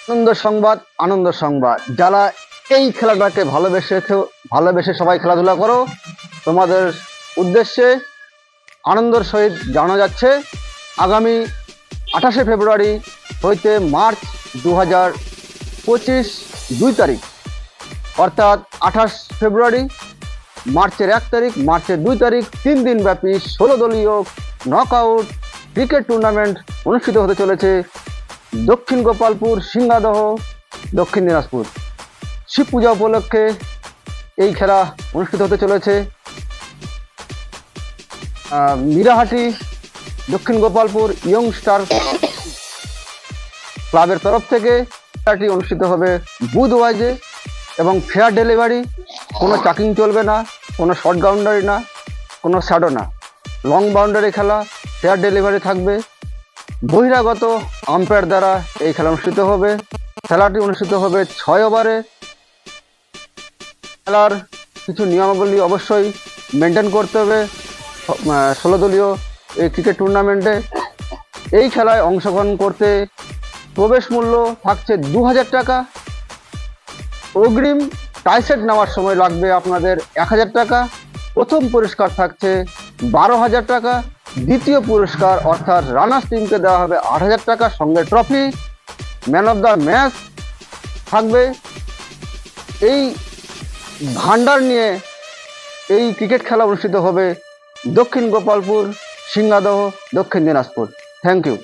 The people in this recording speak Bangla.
আনন্দ সংবাদ যারা এই খেলাটাকে ভালোবেসে সবাই খেলাধুলা করো, তোমাদের উদ্দেশ্যে আনন্দের সহিত জানানো যাচ্ছে আগামী 28শে ফেব্রুয়ারি হইতে মার্চ 2025 2 তারিখ, অর্থাৎ 28 ফেব্রুয়ারি, মার্চের 1 তারিখ, মার্চের 2 তারিখ 3 দিন ব্যাপী 16 দলীয় নকআউট ক্রিকেট টুর্নামেন্ট অনুষ্ঠিত হতে চলেছে দক্ষিণ গোপালপুর, সিংহাদহ, দক্ষিণ দিনাজপুর। শিব পূজা উপলক্ষে এই খেলা অনুষ্ঠিত হতে চলেছে মিরাহাটি দক্ষিণ গোপালপুর ইয়ং স্টার ক্লাবের তরফ থেকে। খেলাটি অনুষ্ঠিত হবে বুথ ওয়াইজে এবং ফেয়ার ডেলিভারি, কোনো চাকিং চলবে না, কোনো শর্ট বাউন্ডারি না, কোনো শ্যাডো না, লং বাউন্ডারি খেলা, ফেয়ার ডেলিভারি থাকবে। বহিরাগত আম্পায়ার দ্বারা এই খেলা অনুষ্ঠিত হবে। খেলাটি অনুষ্ঠিত হবে 6 ওভারে। খেলার কিছু নিয়মাবলী অবশ্যই মেনটেন করতে হবে 16 দলীয় এই ক্রিকেট টুর্নামেন্টে। এই খেলায় অংশগ্রহণ করতে প্রবেশ মূল্য থাকছে 2000 টাকা। অগ্রিম টাইসেট নেওয়ার সময় লাগবে আপনাদের 1000 টাকা। প্রথম পুরস্কার থাকছে 12,000 টাকা। দ্বিতীয় পুরস্কার অর্থাৎ রানার্স টিমকে দেওয়া হবে 8,000 টাকা, সঙ্গে trophy. Man of the match থাকবে। এই ভান্ডার নিয়ে এই ক্রিকেট খেলা অনুষ্ঠিত হবে দক্ষিণ গোপালপুর, সিংহাদহ, দক্ষিণ দিনাজপুর। Thank you.